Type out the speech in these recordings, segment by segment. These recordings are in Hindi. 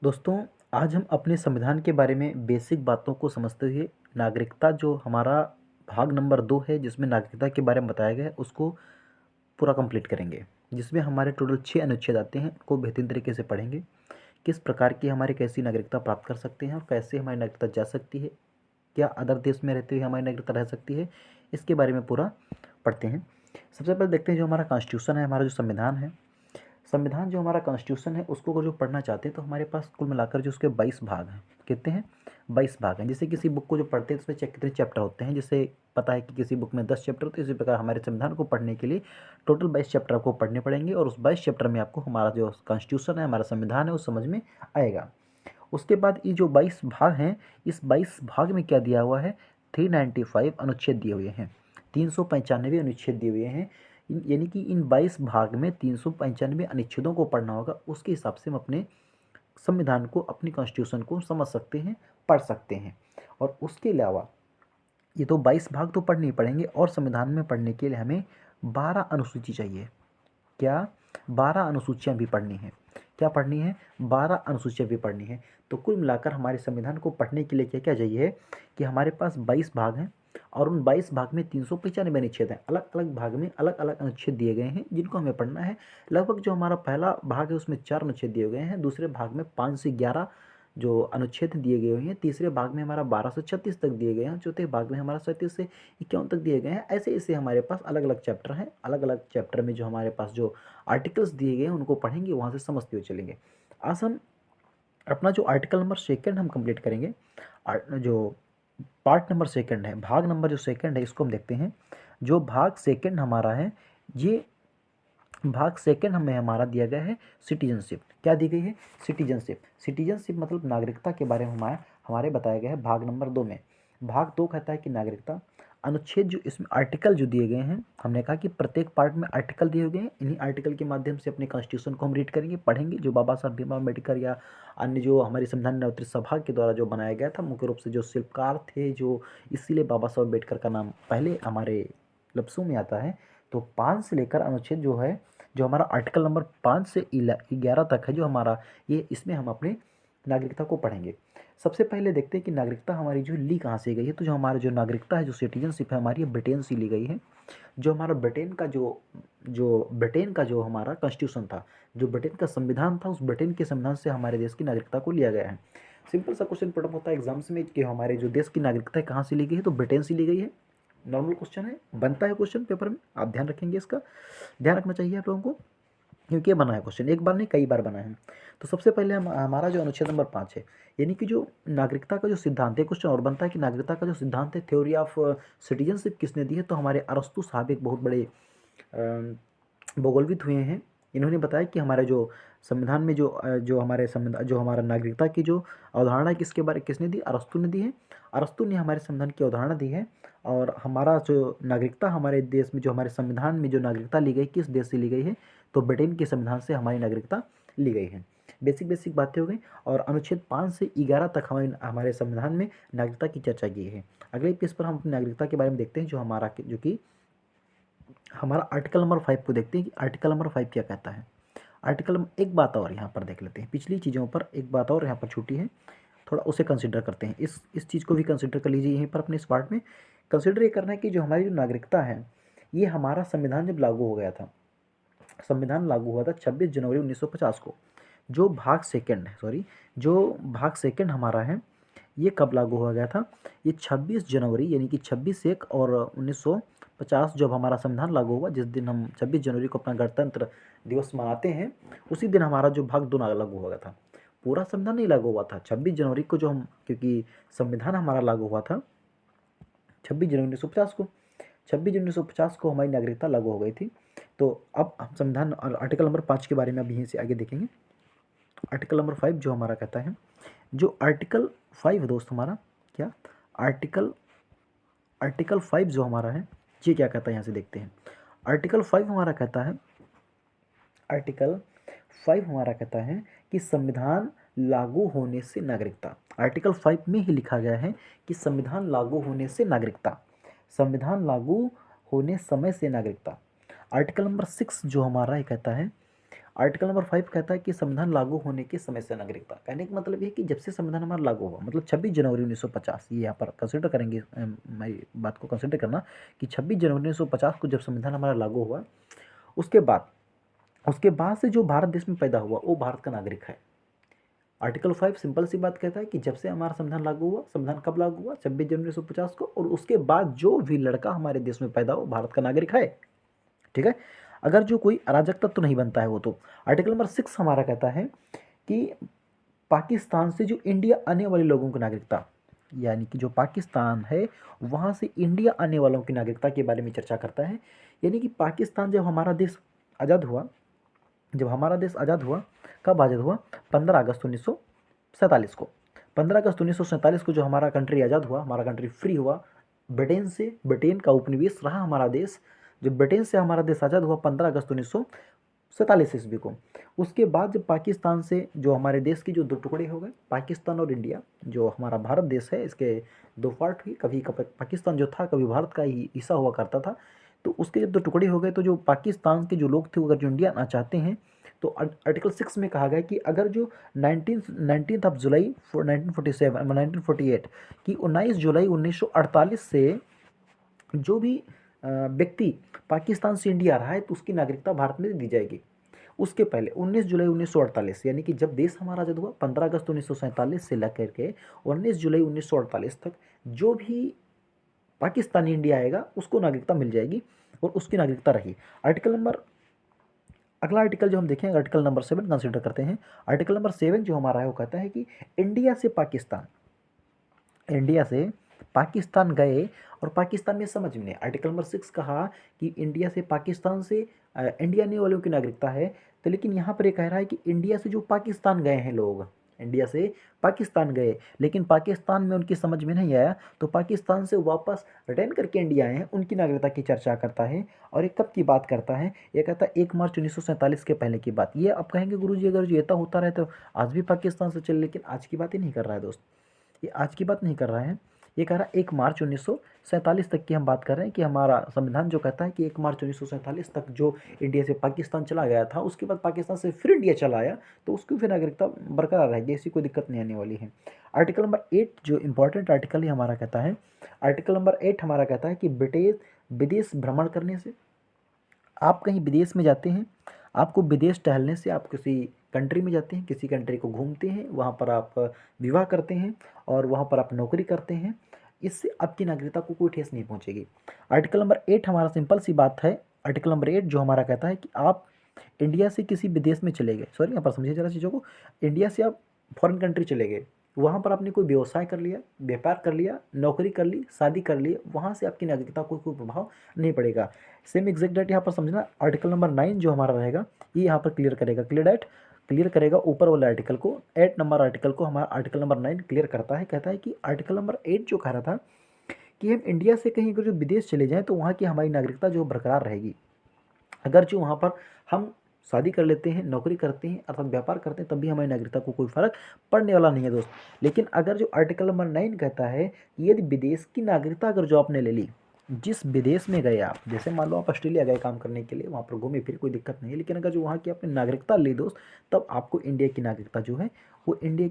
दोस्तों, आज हम अपने संविधान के बारे में बेसिक बातों को समझते हुए नागरिकता जो हमारा भाग नंबर 2 है जिसमें नागरिकता के बारे में बताया गया है उसको पूरा कंप्लीट करेंगे। जिसमें हमारे टोटल 6 अनुच्छेद आते हैं, उनको बेहतरीन तरीके से पढ़ेंगे। किस प्रकार की हमारी कैसी नागरिकता प्राप्त कर सकते हैं और कैसे हमारी नागरिकता जा सकती है, क्या अदर देश में रहते हुए हमारी नागरिकता रह सकती है, इसके बारे में पूरा पढ़ते हैं। सबसे पहले देखते हैं जो हमारा कॉन्स्टिट्यूशन है, हमारा जो संविधान है। संविधान जो हमारा कॉन्स्टिट्यूशन है उसको अगर जो पढ़ना चाहते हैं तो हमारे पास कुल मिलाकर जो उसके 22 भाग हैं। कितने हैं? 22 भाग हैं। जैसे किसी बुक को जो पढ़ते हैं उसमें कितने चैप्टर होते हैं, जैसे पता है कि किसी बुक में 10 चैप्टर होते हैं, इसी प्रकार हमारे संविधान को पढ़ने के लिए टोटल 22 चैप्टर आपको पढ़ने पड़ेंगे और उस 22 चैप्टर में आपको हमारा जो कॉन्स्टिट्यूशन है, हमारा संविधान है, वो समझ में आएगा। उसके बाद ये जो 22 भाग हैं, इस 22 भाग में क्या दिया हुआ है? 395 अनुच्छेद दिए हुए हैं, 395 अनुच्छेद दिए हुए हैं। यानी कि इन 22 भाग में 395 अनुच्छेदों को पढ़ना होगा। उसके हिसाब से हम अपने संविधान को, अपनी कॉन्स्टिट्यूशन को समझ सकते हैं, पढ़ सकते हैं। और उसके अलावा ये तो 22 भाग तो पढ़ने ही पड़ेंगे और संविधान में पढ़ने के लिए हमें 12 अनुसूची चाहिए। क्या? 12 अनुसूचियाँ भी पढ़नी है। क्या पढ़नी है? 12 अनुसूचियाँ भी पढ़नी है। तो कुल मिलाकर हमारे संविधान को पढ़ने के लिए क्या क्या चाहिए कि हमारे पास 22 भाग हैं और उन 22 भाग में 395 अनुच्छेद हैं। अलग अलग भाग में अलग अलग अनुच्छेद दिए गए हैं जिनको हमें पढ़ना है। लगभग जो हमारा पहला भाग है उसमें 4 अनुच्छेद दिए गए हैं, दूसरे भाग में 5 से 11 जो अनुच्छेद दिए गए हुए हैं, तीसरे भाग में हमारा 12 से 36 तक दिए गए हैं, चौथे भाग में हमारा 37 से 51 तक दिए गए हैं। ऐसे ऐसे हमारे पास अलग अलग चैप्टर हैं। अलग अलग चैप्टर में जो हमारे पास जो आर्टिकल्स दिए गए हैं उनको पढ़ेंगे, वहाँ से समझते हुए चलेंगे। आज हम अपना जो आर्टिकल नंबर सेकंड हम कंप्लीट करेंगे। जो पार्ट नंबर सेकंड है, भाग नंबर जो सेकंड है, इसको हम देखते हैं। जो भाग सेकंड हमारा है, ये भाग सेकंड हमें हमारा दिया गया है सिटीजनशिप। क्या दी गई है? सिटीजनशिप। सिटीजनशिप मतलब नागरिकता के बारे में हमारे बताया गया है भाग नंबर 2 में। भाग 2 कहता है कि नागरिकता। अनुच्छेद जो इसमें आर्टिकल जो दिए गए हैं, हमने कहा कि प्रत्येक पार्ट में आर्टिकल दिए गए हैं। इन्हीं आर्टिकल के माध्यम से अपने कॉन्स्टिट्यूशन को हम रीड करेंगे, पढ़ेंगे। जो बाबा साहब भीमराव अम्बेडकर या अन्य जो हमारी संविधान न्यायोचित सभा के द्वारा जो बनाया गया था, मुख्य रूप से जो शिल्पकार थे, जो इसीलिए बाबा साहब अम्बेडकर का नाम पहले हमारे लफ्ज़ों में आता है। तो 5 से लेकर अनुच्छेद जो है, जो हमारा आर्टिकल नंबर 5 से 11 तक है जो हमारा, ये इसमें हम अपने नागरिकता को पढ़ेंगे। सबसे पहले देखते हैं कि नागरिकता हमारी जो ली कहाँ से गई है। तो जो हमारा जो नागरिकता है, जो सिटीजनशिप है हमारी, ब्रिटेन से ली गई है। जो हमारा ब्रिटेन का जो हमारा कॉन्स्टिट्यूशन था, जो ब्रिटेन का संविधान था, उस ब्रिटेन के संविधान से हमारे देश की नागरिकता को लिया गया है। सिंपल सा क्वेश्चन पुटअप होता है एग्जाम्स में कि हमारे जो देश की नागरिकता है कहाँ से ली गई है, तो ब्रिटेन से ली गई है। नॉर्मल क्वेश्चन है, बनता है क्वेश्चन पेपर में, आप ध्यान रखेंगे, इसका ध्यान रखना चाहिए आप लोगों को, क्योंकि ये बना है क्वेश्चन, एक बार नहीं कई बार बना है। तो सबसे पहले हमारा जो अनुच्छेद नंबर 5 है, यानी कि जो नागरिकता का जो सिद्धांत है, क्वेश्चन और बनता है कि नागरिकता का जो सिद्धांत है, थ्योरी ऑफ सिटीजनशिप किसने दी है, तो हमारे अरस्तु साहब एक बहुत बड़े भूगोलविद हुए हैं। इन्होंने बताया कि हमारे जो संविधान में जो हमारे संविधान, जो हमारा नागरिकता की जो अवधारणा है, किसने दी? अरस्तु ने दी है। अरस्तु ने हमारे संविधान की अवधारणा दी है। और हमारा जो नागरिकता, हमारे देश में जो हमारे संविधान में जो नागरिकता ली गई, किस देश से ली गई है? तो ब्रिटेन के संविधान से हमारी नागरिकता ली गई है। बेसिक बेसिक बातें हो गई। और अनुच्छेद 5 से 11 तक हमारे संविधान में नागरिकता की चर्चा की है। अगले पेज पर हम अपनी नागरिकता के बारे में देखते हैं, जो कि हमारा आर्टिकल नंबर 5 को देखते हैं कि आर्टिकल नंबर 5 क्या कहता है। एक बात और यहाँ पर देख लेते हैं, पिछली चीज़ों पर एक बात और यहाँ पर छूटी है, थोड़ा उसे कंसिडर करते हैं। इस चीज़ को भी कंसिडर कर लीजिए यहीं पर अपने इस पार्ट में। कंसिडर ये करना है कि जो हमारी जो नागरिकता है, ये हमारा संविधान जब लागू हो गया था, संविधान लागू हुआ था 26 जनवरी 1950 को। जो भाग सेकंड हमारा है, ये कब लागू हो गया था? ये 26 जनवरी, यानी कि 26/1 और 1950 जब हमारा संविधान लागू हुआ, जिस दिन हम 26 जनवरी को अपना गणतंत्र दिवस मनाते हैं, उसी दिन हमारा जो भाग 2 लागू हो गया था। पूरा संविधान नहीं लागू हुआ था 26 जनवरी को, जो हम, क्योंकि संविधान हमारा लागू हुआ था 26 जनवरी 1950 को। 26 जनवरी 1950 को हमारी नागरिकता लागू हो गई थी। तो अब हम संविधान और आर्टिकल नंबर 5 के बारे में अब यहीं से आगे देखेंगे। आर्टिकल नंबर 5 जो हमारा कहता है, जो आर्टिकल 5 है दोस्त हमारा, क्या आर्टिकल आर्टिकल 5 जो हमारा है, ये क्या कहता है, यहाँ से देखते हैं। आर्टिकल 5 हमारा कहता है, आर्टिकल 5 हमारा कहता है कि संविधान लागू होने से नागरिकता। आर्टिकल 5 में ही लिखा गया है कि संविधान लागू होने से नागरिकता, संविधान लागू होने समय से नागरिकता। आर्टिकल नंबर 6 जो हमारा ये कहता है, आर्टिकल नंबर 5 कहता है कि संविधान लागू होने के समय से नागरिकता। कहने का मतलब ये है कि जब से संविधान हमारा लागू हुआ, मतलब 26 जनवरी 1950, ये यहाँ पर कंसिडर करेंगे, मेरी बात को कंसिडर करना कि 26 जनवरी 1950 को जब संविधान हमारा लागू हुआ, उसके बाद से जो भारत देश में पैदा हुआ वो भारत का नागरिक है। आर्टिकल 5 सिंपल सी बात कहता है कि जब से हमारा संविधान लागू हुआ, संविधान कब लागू हुआ, 26 जनवरी 1950 को, और उसके बाद जो भी लड़का हमारे देश में पैदा हो भारत का नागरिक है। ठीक है, अगर जो कोई अराजक तत्व तो नहीं बनता है वो तो। आर्टिकल नंबर 6 हमारा कहता है कि पाकिस्तान से जो इंडिया आने वाले लोगों की नागरिकता, यानी कि जो पाकिस्तान है वहाँ से इंडिया आने वालों की नागरिकता के बारे में चर्चा करता है। यानी कि पाकिस्तान जब हमारा देश आज़ाद हुआ, कब आज़ाद हुआ, 15 अगस्त 1947 को। 15 अगस्त 1947 को जो हमारा कंट्री आज़ाद हुआ, हमारा कंट्री फ्री हुआ ब्रिटेन से, ब्रिटेन का उपनिवेश रहा हमारा देश। जो ब्रिटेन से हमारा देश आज़ाद हुआ 15 अगस्त 1947 ईस्वी को। उसके बाद जब पाकिस्तान से जो हमारे देश की जो दो टुकड़े हो गए, पाकिस्तान और इंडिया, जो हमारा भारत देश है इसके दो पार्ट हुई, कभी पाकिस्तान जो था कभी भारत का ही हिस्सा हुआ करता था। तो उसके जब दो टुकड़े हो गए तो जो पाकिस्तान के जो लोग थे अगर जो इंडिया आना चाहते हैं तो आर्टिकल 6 में कहा गया कि अगर जो 19 जुलाई 1948 कि 19 जुलाई 1948 से जो भी व्यक्ति पाकिस्तान से इंडिया आ रहा है तो उसकी नागरिकता भारत में दी जाएगी। उसके पहले 19 जुलाई 1948 यानी कि जब देश हमारा आज़ाद हुआ 15 अगस्त 1947 से लेकर के 19 जुलाई 1948 तक जो भी पाकिस्तानी इंडिया आएगा उसको नागरिकता मिल जाएगी और उसकी नागरिकता रही। अगला आर्टिकल जो हम देखेंगे आर्टिकल नंबर 7 कंसिडर करते हैं। आर्टिकल नंबर 7 जो हमारा है वो कहता है कि इंडिया से पाकिस्तान गए और पाकिस्तान में समझ में नहीं। आर्टिकल नंबर 6 कहा कि इंडिया से पाकिस्तान से इंडिया आने वालों की नागरिकता है, तो लेकिन यहाँ पर ये कह रहा है कि इंडिया से जो पाकिस्तान गए हैं लोग, इंडिया से पाकिस्तान गए लेकिन पाकिस्तान में उनकी समझ में नहीं आया तो पाकिस्तान से वापस रिटर्न करके इंडिया आए हैं, उनकी नागरिकता की चर्चा करता है। और ये कब की बात करता है, ये कहता है 1 मार्च 1947 के पहले की बात। ये आप कहेंगे गुरुजी अगर जो ऐसा होता रहे तो आज भी पाकिस्तान से चले, लेकिन आज की बात ही नहीं कर रहा है दोस्त, ये आज की बात नहीं कर रहा है। ये कह रहा है 1 मार्च 1947 तक की हम बात कर रहे हैं कि हमारा संविधान जो कहता है कि 1 मार्च 1947 तक जो इंडिया से पाकिस्तान चला गया था उसके बाद पाकिस्तान से फिर इंडिया चला आया तो उसकी फिर नागरिकता बरकरार रहेगी, ऐसी कोई दिक्कत नहीं आने वाली है। आर्टिकल नंबर 8 जो इंपॉर्टेंट आर्टिकल ही हमारा कहता है, आर्टिकल नंबर 8 हमारा कहता है कि विदेश भ्रमण करने से, आप कहीं विदेश में जाते हैं, आपको विदेश टहलने से, आप किसी कंट्री में जाते हैं, किसी कंट्री को घूमते हैं, वहाँ पर आप विवाह करते हैं और वहाँ पर आप नौकरी करते हैं, इससे आपकी नागरिकता को कोई ठेस नहीं पहुँचेगी। आर्टिकल नंबर 8 हमारा सिंपल सी बात है। आर्टिकल नंबर 8 जो हमारा कहता है कि आप इंडिया से किसी विदेश में चले गए, सॉरी यहाँ पर समझिए जरा चीज़ों को, इंडिया से आप फॉरेन कंट्री चले गए, वहाँ पर आपने कोई व्यवसाय कर लिया, व्यापार कर लिया, नौकरी कर ली, शादी कर ली, वहाँ से आपकी नागरिकता को कोई प्रभाव नहीं पड़ेगा। सेम एग्जैक्ट डेट यहाँ पर समझना। आर्टिकल नंबर 9 जो हमारा रहेगा ये यहाँ पर क्लियर करेगा, क्लियर करेगा ऊपर वाले आर्टिकल को, 8 नंबर आर्टिकल को हमारा आर्टिकल नंबर 9 क्लियर करता है। कहता है कि आर्टिकल नंबर 8 जो कह रहा था कि हम इंडिया से कहीं अगर जो विदेश चले जाएँ तो वहाँ की हमारी नागरिकता जो बरकरार रहेगी। अगर जो वहाँ पर हम शादी कर लेते हैं, नौकरी करते हैं अर्थात व्यापार करते हैं तब भी हमारी नागरिकता को कोई फर्क पड़ने वाला नहीं है दोस्त। लेकिन अगर जो आर्टिकल नंबर 9 कहता है कि यदि विदेश की नागरिकता अगर जो आपने ले ली, जिस विदेश में गए आप, जैसे मान लो आप ऑस्ट्रेलिया गए काम करने के लिए, वहाँ पर घूमे फिर कोई दिक्कत नहीं है, लेकिन अगर जो वहाँ की आपने नागरिकता ली दोस्त तब आपको इंडिया की नागरिकता जो है वो इंडिया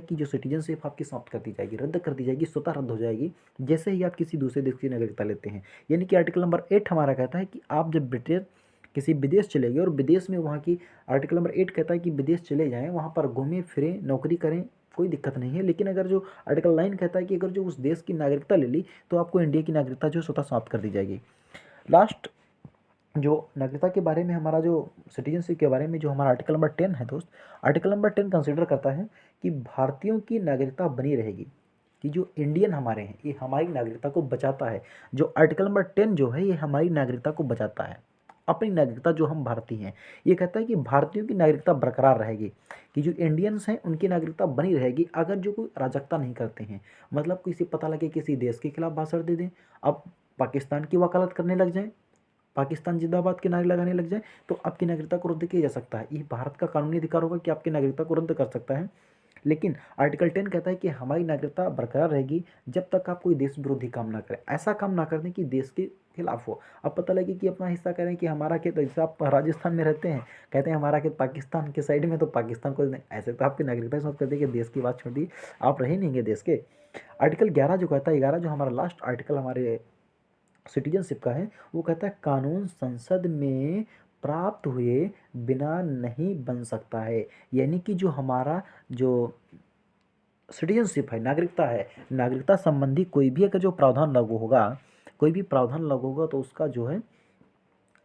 की जो सिटीजनशिप आपकी समाप्त कर दी जाएगी, रद्द कर दी जाएगी, स्वतः रद्द हो जाएगी जैसे ही आप किसी दूसरे देश की नागरिकता लेते हैं। यानी कि आर्टिकल नंबर 8 हमारा कहता है कि आप जब ब्रिटेन किसी विदेश चले गए और विदेश में वहाँ की, आर्टिकल नंबर 8 कहता है कि विदेश चले जाएँ, वहाँ पर घूमें फिरें, नौकरी करें, कोई दिक्कत नहीं है। लेकिन अगर जो आर्टिकल 9 कहता है कि अगर जो उस देश की नागरिकता ले ली तो आपको इंडिया की नागरिकता जो स्वतः समाप्त कर दी जाएगी। लास्ट जो नागरिकता के बारे में हमारा जो सिटीजनशिप के बारे में जो हमारा आर्टिकल नंबर 10 है दोस्त, आर्टिकल नंबर 10 कंसिडर करता है कि भारतीयों की नागरिकता बनी रहेगी, कि जो इंडियन हमारे हैं ये हमारी नागरिकता को बचाता है। जो आर्टिकल नंबर 10 जो है ये हमारी नागरिकता को बचाता है, अपनी नागरिकता जो हम भारतीय हैं, ये कहता है कि भारतीयों की नागरिकता बरकरार रहेगी, कि जो इंडियंस हैं उनकी नागरिकता बनी रहेगी अगर जो कोई अराजकता नहीं करते हैं। मतलब किसी पता लगे किसी देश के खिलाफ भाषण दे दें, अब पाकिस्तान की वकालत करने लग जाएं, पाकिस्तान जिंदाबाद के नारे लगाने लग जाए तो आपकी नागरिकता को रद्द किया जा सकता है। ये भारत का कानूनी अधिकार होगा कि आपकी नागरिकता को रद्द कर सकता है। लेकिन आर्टिकल 10 कहता है कि हमारी नागरिकता बरकरार रहेगी जब तक आप कोई देश विरोधी काम ना करें, ऐसा काम ना कर दें कि देश के खिलाफ हो। अब पता लगे कि अपना हिस्सा करें कि हमारा खेत, जैसे आप राजस्थान में रहते हैं, कहते हैं हमारा खेत पाकिस्तान के साइड में, तो पाकिस्तान को ऐसे तो आपकी नागरिकता समाप्त कर दी कि देश की बात छोड़ दी, आप रहे नहीं देश के। आर्टिकल 11 जो कहता है, 11 जो हमारा लास्ट आर्टिकल हमारे सिटीजनशिप का है, वो कहता है कानून संसद में प्राप्त हुए बिना नहीं बन सकता है। यानी कि जो हमारा जो सिटीजनशिप है, नागरिकता है, नागरिकता संबंधी कोई भी अगर जो प्रावधान लागू होगा, कोई भी प्रावधान लागू होगा, तो उसका जो है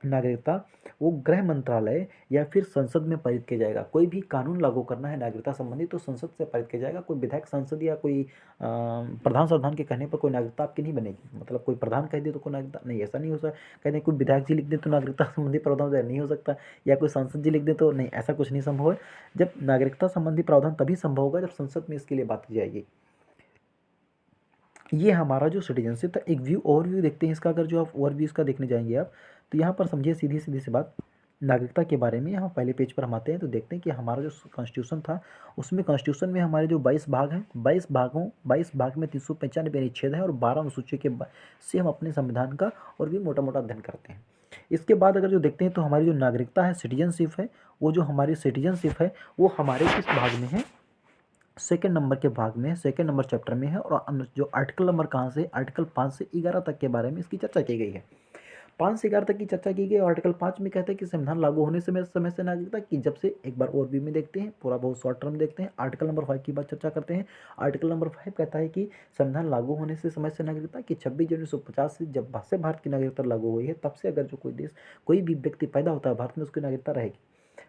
नागरिकता वो गृह मंत्रालय या फिर संसद में पारित किया जाएगा। कोई भी कानून लागू करना है नागरिकता संबंधी तो संसद से पारित किया जाएगा। कोई विधायक सांसद या कोई प्रधान संविधान के कहने पर कोई नागरिकता आपकी नहीं बनेगी। मतलब कोई प्रधान कह दे तो कोई नागरिकता नहीं, ऐसा नहीं हो सकता। कहते हैं कोई विधायक जी लिख दे तो नागरिकता संबंधी प्रावधान नहीं हो सकता, या कोई सांसद जी लिख दे तो नहीं, ऐसा कुछ नहीं संभव है। जब नागरिकता संबंधी प्रावधान तभी संभव होगा जब संसद में इसके लिए बात की जाएगी। ये हमारा जो सिटीजनशिप था, एक व्यू ओवरव्यू देखते हैं इसका। अगर जो आप ओवरव्यू इसका देखने जाएंगे आप, तो यहाँ पर समझिए सीधी सीधी सी बात नागरिकता के बारे में। यहाँ पहले पेज पर हम आते हैं तो देखते हैं कि हमारा जो कॉन्स्टिट्यूशन था, उसमें कॉन्स्टिट्यूशन में हमारे जो 22 भाग हैं, 22 भाग में 395 अनुच्छेद हैं और 12 अनुसूची के से हम अपने संविधान का और भी मोटा मोटा अध्ययन करते हैं। इसके बाद अगर जो देखते हैं तो हमारी जो नागरिकता है, सिटीजनशिप है, वो जो हमारी सिटीजनशिप है वो हमारे किस भाग में है, सेकेंड नंबर के भाग में, सेकेंड नंबर चैप्टर में है। और जो आर्टिकल नंबर कहाँ से, आर्टिकल 5 से 11 तक के बारे में इसकी चर्चा की गई है। 5 से 11 तक की चर्चा की गई। आर्टिकल 5 में कहता है कि संविधान लागू होने से समय से नागरिकता की, जब से एक बार ओवरव्यू में देखते हैं, पूरा बहुत शॉर्ट टर्म देखते हैं। आर्टिकल नंबर 5 की बात चर्चा करते हैं। आर्टिकल नंबर 5 कहता है कि संविधान लागू होने से समय से नागरिकता की 26 जनवरी 1950 से जब से भारत की नागरिकता लागू हुई है, तब से अगर जो कोई देश, कोई भी व्यक्ति पैदा होता है भारत में, उसकी नागरिकता रहेगी।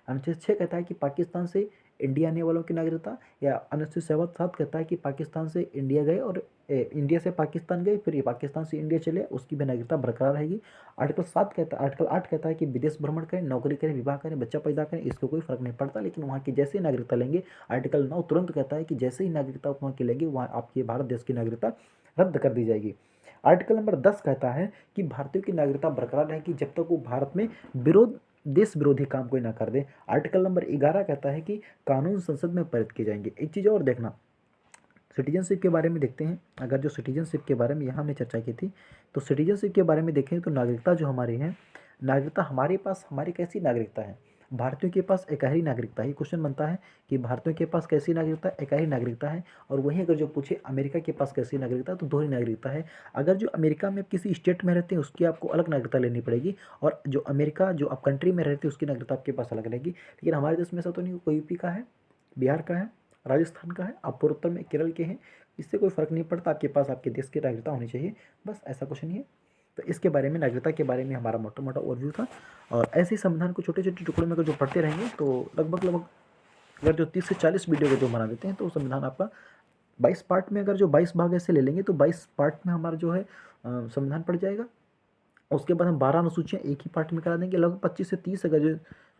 अनुच्छेद 6 कहता है कि पाकिस्तान से इंडिया आने वालों की नागरिकता, या अनुच्छेद 7 कहता है कि पाकिस्तान से इंडिया गए और इंडिया से पाकिस्तान गए, फिर ये पाकिस्तान से इंडिया चले, उसकी भी नागरिकता बरकरार रहेगी। आर्टिकल 8 कहता है कि विदेश भ्रमण करें, नौकरी करें, विवाह करें, बच्चा पैदा करें, इसको कोई फर्क नहीं पड़ता, लेकिन वहाँ की जैसे ही नागरिकता लेंगे। आर्टिकल 9 तुरंत कहता है कि जैसे ही नागरिकता वहाँ की लेंगे, वहाँ आपकी भारत देश की नागरिकता रद्द कर दी जाएगी। आर्टिकल नंबर 10 कहता है कि भारतीयों की नागरिकता बरकरार रहेगी जब तक वो भारत में देश विरोधी काम कोई ना कर दे। आर्टिकल नंबर 11 कहता है कि कानून संसद में पारित किए जाएंगे। एक चीज़ और देखना, सिटीजनशिप के बारे में देखते हैं। अगर जो सिटीजनशिप के बारे में यहाँ हमने चर्चा की थी, तो सिटीजनशिप के बारे में देखें तो नागरिकता जो हमारी है, नागरिकता हमारे पास, हमारी कैसी नागरिकता है, भारतीयों के पास इकहरी नागरिकता है। क्वेश्चन बनता है कि भारतीयों के पास कैसी नागरिकता, इकहरी नागरिकता है। और वहीं अगर जो पूछे अमेरिका के पास कैसी नागरिकता, तो दोहरी नागरिकता है। अगर जो अमेरिका में किसी स्टेट में रहते हैं उसकी आपको अलग नागरिकता लेनी पड़ेगी, और जो अमेरिका जो आप कंट्री में रहते हैं उसकी नागरिकता आपके पास अलग रहेगी। लेकिन हमारे देश में ऐसा तो नहीं, कोई यूपी का है, बिहार का है, राजस्थान का है, आप पूर्वोत्तर में केरल के हैं, इससे कोई फ़र्क नहीं पड़ता, आपके पास आपके देश की नागरिकता होनी चाहिए, बस ऐसा कुछ नहीं है। तो इसके बारे में, नागरिकता के बारे में हमारा मोटा मोटा ओवरव्यू था। और ऐसे ही संविधान को छोटे छोटे टुकड़ों में अगर जो पढ़ते रहेंगे तो लगभग अगर जो 30 से 40 वीडियो को जो बना देते हैं तो संविधान आपका 22 पार्ट में, अगर जो 22 भाग ऐसे ले लेंगे तो 22 पार्ट में हमारा जो है संविधान पड़ जाएगा। उसके बाद हम 12 अनुसूचियाँ एक ही पार्ट में करा देंगे। लगभग 25 से 30 अगर जो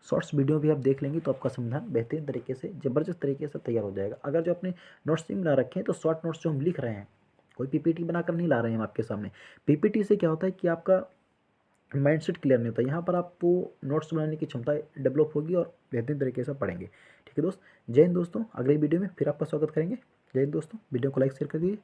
शॉर्ट्स वीडियो भी आप देख लेंगे तो आपका संविधान बेहतरीन तरीके से, ज़बरदस्त तरीके से तैयार हो जाएगा। अगर जो अपने नोट्स नहीं बना रखे हैं तो शॉर्ट नोट्स जो हम लिख रहे हैं, कोई पीपीटी बनाकर नहीं ला रहे हैं हम आपके सामने। पीपीटी से क्या होता है कि आपका माइंडसेट क्लियर नहीं होता, यहाँ पर आपको नोट्स बनाने की क्षमता डेवलप होगी और बेहतरीन तरीके से पढ़ेंगे। ठीक है दोस्त, जय हिंद दोस्तों। अगले वीडियो में फिर आपका स्वागत करेंगे। जय हिंद दोस्तों, वीडियो को लाइक शेयर कर दीजिए।